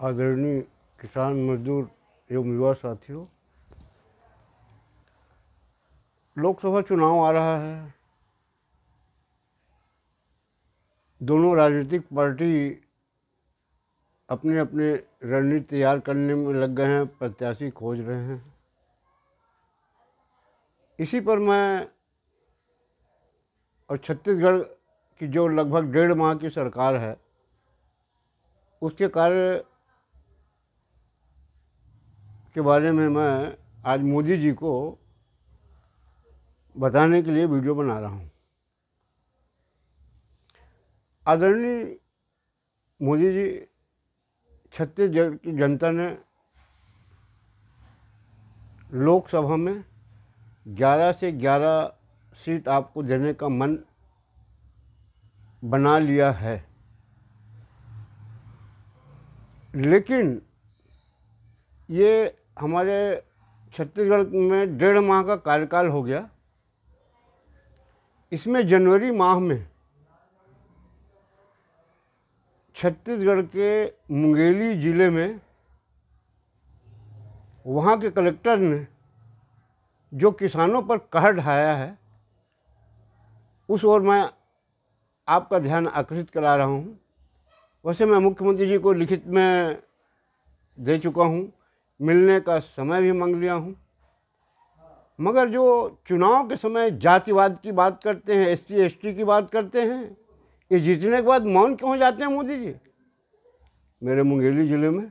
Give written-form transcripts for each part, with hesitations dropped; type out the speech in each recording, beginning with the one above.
आदरणीय किसान मजदूर एवं युवा साथियों, लोकसभा चुनाव आ रहा है। दोनों राजनीतिक पार्टी अपने अपने रणनीति तैयार करने में लग गए हैं, प्रत्याशी खोज रहे हैं। इसी पर मैं और छत्तीसगढ़ की जो लगभग 1.5 माह की सरकार है, उसके कार्य के बारे में मैं आज मोदी जी को बताने के लिए वीडियो बना रहा हूँ। आदरणीय मोदी जी, छत्तीसगढ़ की जनता ने लोकसभा में 11 से 11 सीट आपको देने का मन बना लिया है, लेकिन ये हमारे छत्तीसगढ़ में 1.5 माह का कार्यकाल हो गया। इसमें जनवरी माह में छत्तीसगढ़ के मुंगेली ज़िले में वहाँ के कलेक्टर ने जो किसानों पर कहर ढाया है, उस ओर मैं आपका ध्यान आकर्षित करा रहा हूँ। वैसे मैं मुख्यमंत्री जी को लिखित में दे चुका हूँ, मिलने का समय भी मांग लिया हूँ, मगर जो चुनाव के समय जातिवाद की बात करते हैं, SC ST की बात करते हैं, ये जीतने के बाद मौन क्यों हो जाते हैं मोदी जी? मेरे मुंगेली ज़िले में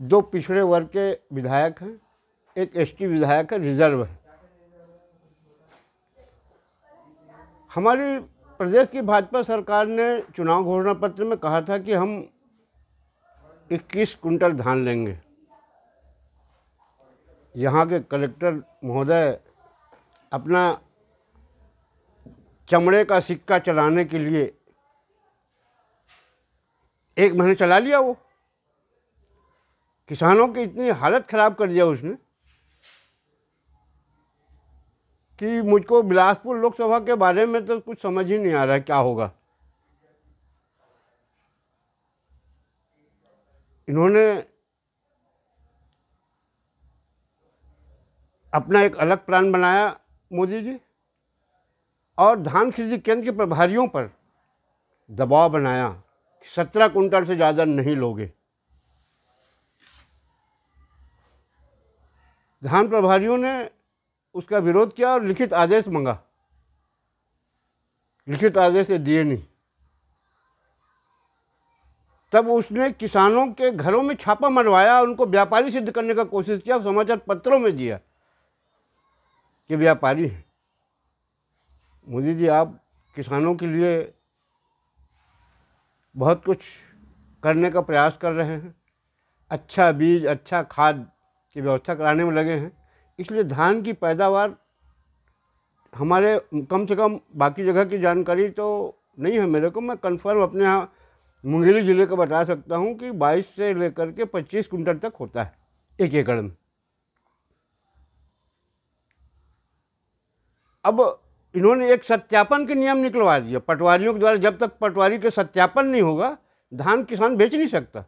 2 पिछड़े वर्ग के विधायक हैं, एक ST विधायक है, रिजर्व है। हमारी प्रदेश की भाजपा सरकार ने चुनाव घोषणा पत्र में कहा था कि हम 21 कुंटल धान लेंगे। यहाँ के कलेक्टर महोदय अपना चमड़े का सिक्का चलाने के लिए 1 महीने चला लिया। वो किसानों की इतनी हालत खराब कर दिया उसने कि मुझको बिलासपुर लोकसभा के बारे में तो कुछ समझ ही नहीं आ रहा है क्या होगा। इन्होंने अपना एक अलग प्लान बनाया मोदी जी, और धान खरीदी केंद्र के प्रभारियों पर दबाव बनाया कि 17 कुंटल से ज़्यादा नहीं लोगे। धान प्रभारियों ने उसका विरोध किया और लिखित आदेश मांगा। लिखित आदेश दिए नहीं। तब उसने किसानों के घरों में छापा मरवाया, उनको व्यापारी सिद्ध करने का कोशिश किया, समाचार पत्रों में दिया कि व्यापारी हैं। मोदी जी, आप किसानों के लिए बहुत कुछ करने का प्रयास कर रहे हैं, अच्छा बीज, अच्छा खाद की व्यवस्था कराने में लगे हैं, इसलिए धान की पैदावार हमारे कम से कम, बाकी जगह की जानकारी तो नहीं है मेरे को, मैं कंफर्म अपने यहाँ मुंगेली ज़िले का बता सकता हूँ कि 22 से लेकर के 25 कुंटल तक होता है 1 एकड़ में। अब इन्होंने एक सत्यापन के नियम निकलवा दिया पटवारियों के द्वारा। जब तक पटवारी के सत्यापन नहीं होगा, धान किसान बेच नहीं सकता।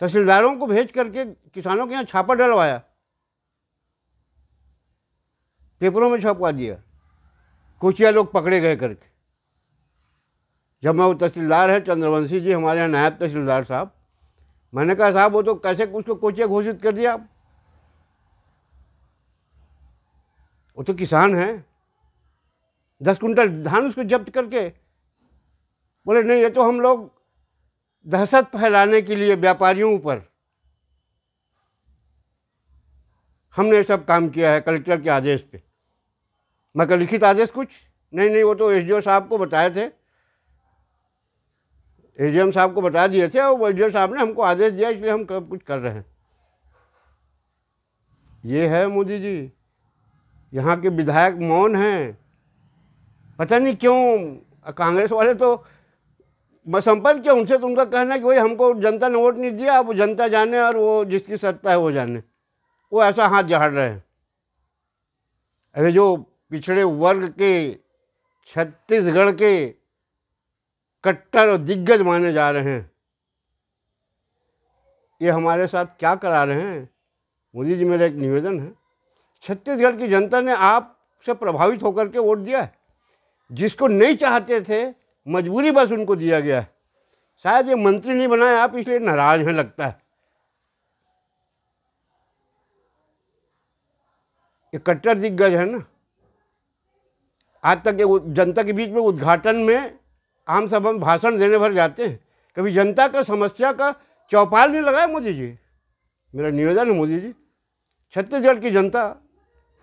तहसीलदारों को भेज करके किसानों के यहाँ छापा डलवाया, पेपरों में छपवा दिया, कुचिया लोग पकड़े गए करके। जब मैं, वो तहसीलदार है चंद्रवंशी जी, हमारे यहाँ नायब तहसीलदार साहब, मैंने कहा साहब वो तो कैसे उसको कोचिया घोषित कर दिया आप? वो तो किसान है। 10 कुंटल धान उसको जब्त करके बोले नहीं, ये तो हम लोग दहशत फैलाने के लिए व्यापारियों पर हमने सब काम किया है कलेक्टर के आदेश पे। मैं कहा लिखित आदेश कुछ नहीं, वो तो SDO साहब को बताए थे, AGM साहब को बता दिए थे, और SDO साहब ने हमको आदेश दिया, इसलिए हम कुछ कर रहे हैं। ये है मोदी जी। यहाँ के विधायक मौन हैं, पता नहीं क्यों। कांग्रेस वाले तो, मैं संपर्क किया उनसे, तो उनका कहना है कि भाई हमको जनता ने वोट नहीं दिया, अब जनता जाने और वो जिसकी सत्ता है वो जाने। वो ऐसा हाथ झाड़ रहे हैं। अरे जो पिछड़े वर्ग के छत्तीसगढ़ के कट्टर और दिग्गज माने जा रहे हैं, ये हमारे साथ क्या करा रहे हैं। मोदी जी, मेरा एक निवेदन है, छत्तीसगढ़ की जनता ने आपसे प्रभावित होकर के वोट दिया है। जिसको नहीं चाहते थे, मजबूरी बस उनको दिया गया है। शायद ये मंत्री नहीं बनाए आप, इसलिए नाराज हैं लगता है। ये कट्टर दिग्गज है ना। आज तक ये जनता के बीच में उद्घाटन में, आम सभा में भाषण देने भर जाते हैं, कभी जनता का समस्या का चौपाल नहीं लगाया मोदी जी। मेरा निवेदन है मोदी जी, छत्तीसगढ़ की जनता,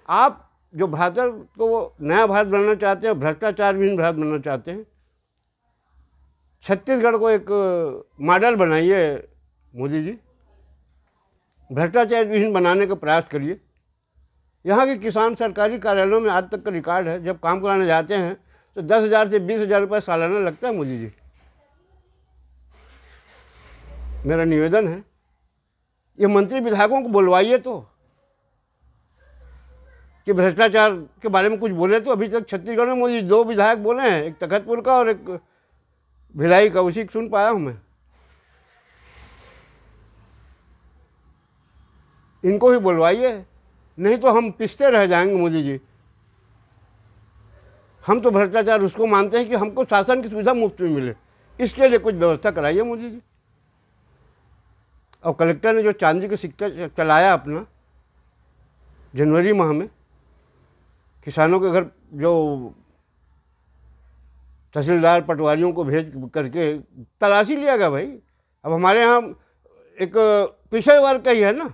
आप जो भारत को वो नया भारत बनाना चाहते हैं, भ्रष्टाचार विहीन भारत बनाना चाहते हैं, छत्तीसगढ़ को एक मॉडल बनाइए मोदी जी। भ्रष्टाचार विहीन बनाने का प्रयास करिए। यहाँ के किसान सरकारी कार्यालयों में आज तक का रिकॉर्ड है, जब काम कराने जाते हैं तो 10,000 से 20,000 रुपये सालाना लगता है मोदी जी। मेरा निवेदन है, ये मंत्री विधायकों को बुलवाइए तो, कि भ्रष्टाचार के बारे में कुछ बोले तो। अभी तक छत्तीसगढ़ में मोदी 2 विधायक बोले हैं, एक तखतपुर का और एक भिलाई का, उसी सुन पाया हूँ मैं। इनको ही बुलवाइए, नहीं तो हम पिसते रह जाएंगे मोदी जी। हम तो भ्रष्टाचार उसको मानते हैं कि हमको शासन की सुविधा मुफ्त में मिले, इसके लिए कुछ व्यवस्था कराइए मोदी जी। और कलेक्टर ने जो चांदी का सिक्का चलाया अपना जनवरी माह में, किसानों के घर जो तहसीलदार पटवारियों को भेज करके तलाशी लिया गया भाई। अब हमारे यहाँ एक पिछड़े वर्ग का ही है ना,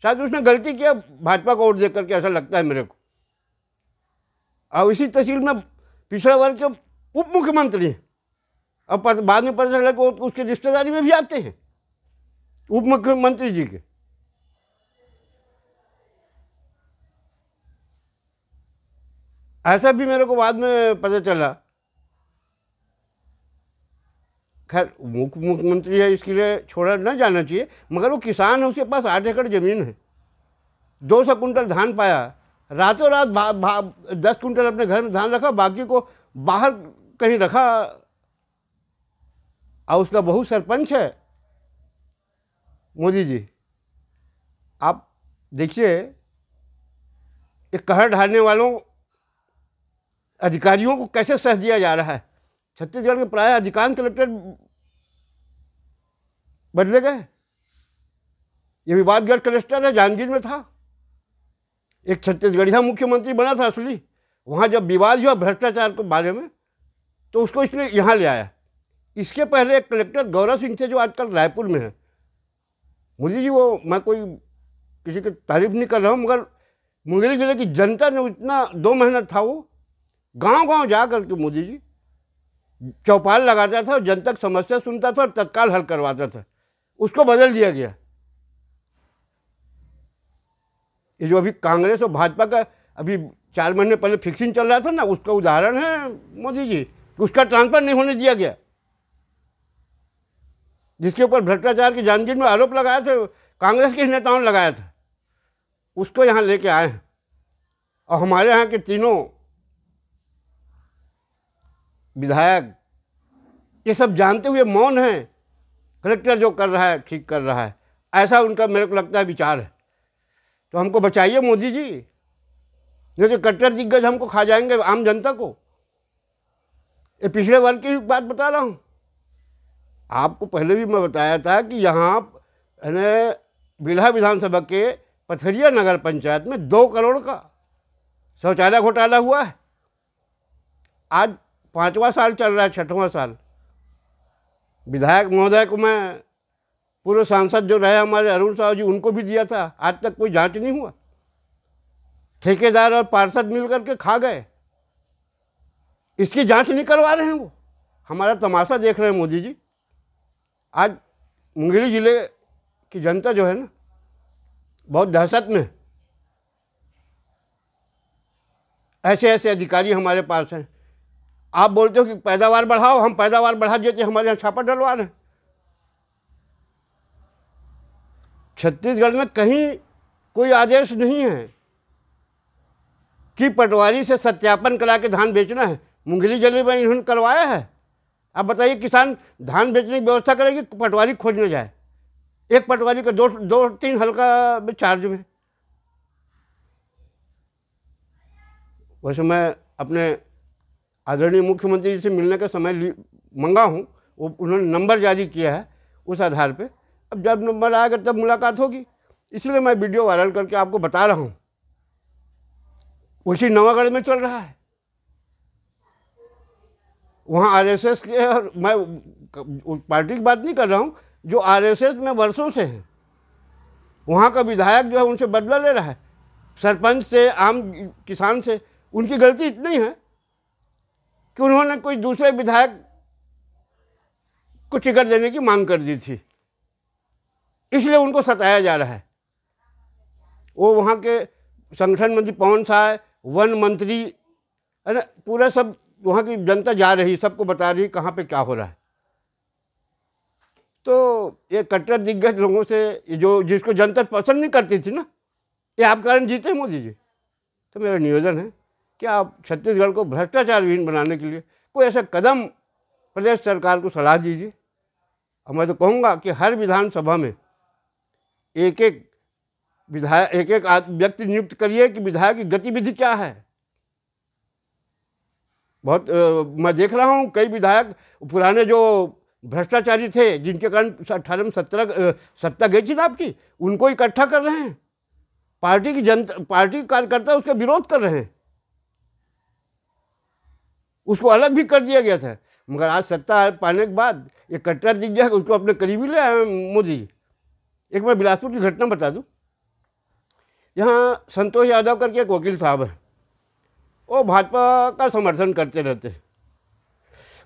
शायद उसने गलती किया भाजपा को वोट दे करके, ऐसा लगता है मेरे को। अब इसी तहसील में पिछड़ा वर्ग के उप मुख्यमंत्री हैं। अब बाद में पता चला कि उसके रिश्तेदारी में भी आते हैं उप मुख्यमंत्री जी के। ऐसा भी मेरे को बाद में पता चला। खैर, मुख्यमंत्री है, इसके लिए छोड़ा ना जाना चाहिए, मगर वो किसान है, उसके पास 8 एकड़ ज़मीन है, 200 कुंटल धान पाया, रातों रात 10 कुंटल अपने घर में धान रखा, बाकी को बाहर कहीं रखा। और उसका बहू सरपंच है। मोदी जी, आप देखिए, ये कहर ढालने वालों अधिकारियों को कैसे सह दिया जा रहा है। छत्तीसगढ़ के प्राय अधिकांश कलेक्टर बदले गए। ये विवादग्रस्त कलेक्टर है, जांजगीर में था, एक छत्तीसगढ़िया मुख्यमंत्री बना था असली। वहाँ जब विवाद हुआ भ्रष्टाचार के बारे में, तो उसको इसने यहाँ ले आया। इसके पहले एक कलेक्टर गौरव सिंह थे, जो आजकल रायपुर में है। मोदी जी, वो मैं कोई किसी की तारीफ नहीं कर रहा हूँ, मगर मुंगेली जिले की जनता ने इतना 2 महीना था, वो गांव-गांव जा करके मोदी जी चौपाल लगाता था, जनता की समस्या सुनता था और तत्काल हल करवाता था। उसको बदल दिया गया। ये जो अभी कांग्रेस और भाजपा का अभी 4 महीने पहले फिक्सिंग चल रहा था ना, उसका उदाहरण है मोदी जी। उसका ट्रांसफर नहीं होने दिया गया, जिसके ऊपर भ्रष्टाचार की जांजगीर में आरोप लगाया था, कांग्रेस के नेताओं ने लगाया था, उसको यहाँ लेके आए हैं। और हमारे यहाँ के तीनों विधायक ये सब जानते हुए मौन हैं। कलेक्टर जो कर रहा है ठीक कर रहा है, ऐसा उनका मेरे को लगता है विचार है। तो हमको बचाइए मोदी जी, नहीं तो कट्टर दिग्गज हमको खा जाएंगे, आम जनता को। ये पिछड़े वर्ग की बात बता रहा हूँ। आपको पहले भी मैं बताया था कि यहाँ बिल्हा विधानसभा के पथरिया नगर पंचायत में 2 करोड़ का शौचालय घोटाला हुआ है। आज 5वां साल चल रहा है, 6वां साल। विधायक महोदय को मैं, पूर्व सांसद जो रहे हमारे अरुण साहू जी, उनको भी दिया था, आज तक कोई जांच नहीं हुआ। ठेकेदार और पार्षद मिल करके खा गए, इसकी जांच नहीं करवा रहे हैं। वो हमारा तमाशा देख रहे हैं मोदी जी। आज मुंगेली जिले की जनता जो है ना, बहुत दहशत में। ऐसे ऐसे अधिकारी हमारे पास हैं। आप बोलते हो कि पैदावार बढ़ाओ, हम पैदावार बढ़ा देते, हमारे यहाँ छापा डलवा रहे हैं। छत्तीसगढ़ में कहीं कोई आदेश नहीं है कि पटवारी से सत्यापन करा के धान बेचना है। मुंगेली जिले में इन्होंने करवाया है। अब बताइए, किसान धान बेचने की व्यवस्था करेगी, पटवारी खोजने जाए। एक पटवारी का 2-3 हल्का चार्ज में। वैसे मैं अपने आदरणीय मुख्यमंत्री जी से मिलने का समय मंगा हूँ, वो उन्होंने नंबर जारी किया है, उस आधार पे अब जब नंबर आएगा तब मुलाकात होगी। इसलिए मैं वीडियो वायरल करके आपको बता रहा हूँ। उसी नवागढ़ में चल रहा है, वहाँ आरएसएस के, और मैं पार्टी की बात नहीं कर रहा हूँ, जो आरएसएस में वर्षों से हैं, वहाँ का विधायक जो है उनसे बदला ले रहा है, सरपंच से, आम किसान से। उनकी गलती इतनी है कि उन्होंने कोई दूसरे विधायक को टिकट देने की मांग कर दी थी, इसलिए उनको सताया जा रहा है। वो वहाँ के संगठन मंत्री पवन साय, वन मंत्री, अरे पूरा सब वहाँ की जनता जा रही, सबको बता रही कहाँ पे क्या हो रहा है। तो ये कट्टर दिग्गज लोगों से, जो जिसको जनता पसंद नहीं करती थी ना, ये आप कारण जीते मोदी जी। तो मेरा निवेदन है कि आप छत्तीसगढ़ को भ्रष्टाचार विहीन बनाने के लिए कोई ऐसा कदम प्रदेश सरकार को सलाह दीजिए। और मैं तो कहूँगा कि हर विधानसभा में एक एक विधायक, एक एक व्यक्ति नियुक्त करिए कि विधायक की गतिविधि क्या है। बहुत मैं देख रहा हूँ कई विधायक पुराने जो भ्रष्टाचारी थे, जिनके कारण 18 में सत्ता गई थी ना आपकी, उनको इकट्ठा कर रहे हैं। पार्टी की जनता, पार्टी के कार्यकर्ता उसका विरोध कर रहे हैं, उसको अलग भी कर दिया गया था। मगर आज सत्ता पाने के बाद ये कट्टर दिग्गज उसको अपने करीबी ले आए मोदी। एक मैं बिलासपुर की घटना बता दूं। यहाँ संतोष यादव करके एक वकील साहब है, वो भाजपा का समर्थन करते रहते हैं।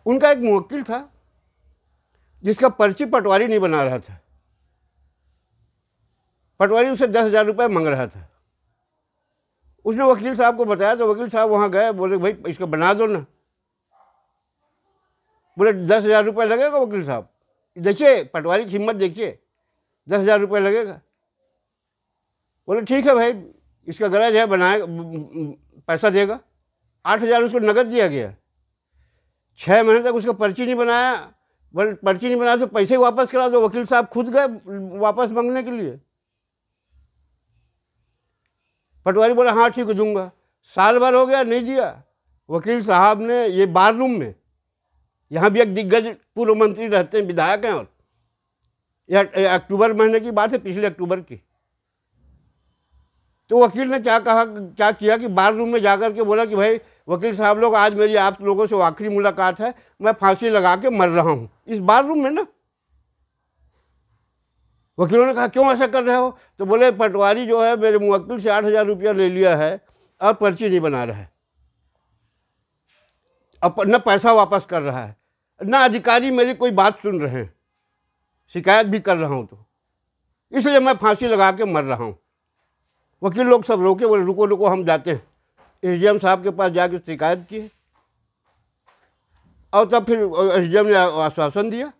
उनका एक मुवक्किल था जिसका पर्ची पटवारी नहीं बना रहा था, पटवारी उसे 10,000 रुपये मांग रहा था। उसने वकील साहब को बताया, तो वकील साहब वहाँ गए, बोले भाई इसका बना दो ना। बोले 10,000 रुपये लगेगा वकील साहब, देखिए पटवारी की हिम्मत देखिए, 10,000 रुपये लगेगा। बोले ठीक है भाई, इसका गरज है, बनाएगा, पैसा देगा। 8,000 उसको नकद दिया गया। 6 महीने तक उसका पर्ची नहीं बनाया। बोले पर्ची नहीं बनाया तो पैसे वापस करा दो। वकील साहब खुद गए वापस मांगने के लिए। पटवारी बोला हाँ ठीक है दूंगा। साल भर हो गया, नहीं दिया। वकील साहब ने, ये बार रूम में, यहाँ भी एक दिग्गज पूर्व मंत्री रहते हैं, विधायक हैं, और यह अक्टूबर महीने की बात है, पिछले अक्टूबर की। तो वकील ने क्या कहा, क्या किया कि बार रूम में जाकर के बोला कि भाई वकील साहब लोग, आज मेरी आप लोगों से आखिरी मुलाकात है, मैं फांसी लगा के मर रहा हूँ, इस बार रूम में ना। वकीलों ने कहा क्यों ऐसा कर रहे हो? तो बोले पटवारी जो है मेरे मुवक्किल से 8,000 रुपया ले लिया है और पर्ची नहीं बना रहा है, अब न पैसा वापस कर रहा है, ना अधिकारी मेरी कोई बात सुन रहे हैं, शिकायत भी कर रहा हूँ, तो इसलिए मैं फांसी लगा के मर रहा हूँ। वकील लोग सब रोके, बोले रुको रुको हम जाते हैं। एसडीएम साहब के पास जाके शिकायत की, और तब फिर एसडीएम ने आश्वासन दिया।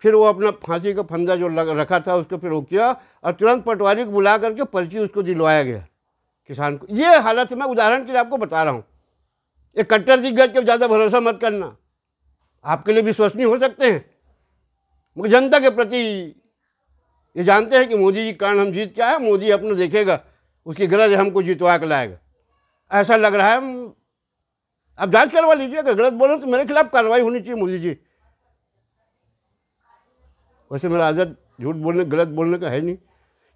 फिर वो अपना फांसी का फंदा जो रखा था उसको फिर वो किया, और तुरंत पटवारी को बुला करके पर्ची उसको दिलवाया गया किसान को। ये हालत मैं उदाहरण के लिए आपको बता रहा हूँ। ये कट्टर दिग्गज के ज़्यादा भरोसा मत करना, आपके लिए विश्वसनीय हो सकते हैं, मगर जनता के प्रति ये जानते हैं कि मोदी जी के कारण हम जीत के आए, मोदी अपना देखेगा, उसकी गरज है हमको जितवा के लाएगा, ऐसा लग रहा है। अब जांच करवा लीजिए, अगर गलत बोलो तो मेरे खिलाफ कार्रवाई होनी चाहिए मोदी जी। वैसे मेरा आदत झूठ बोलने, गलत बोलने का है नहीं,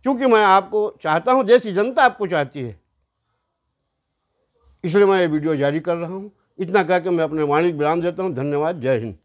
क्योंकि मैं आपको चाहता हूँ, देश की जनता आपको चाहती है, इसलिए मैं ये वीडियो जारी कर रहा हूँ। इतना कह के मैं अपने वाणी विराम देता हूँ। धन्यवाद। जय हिंद।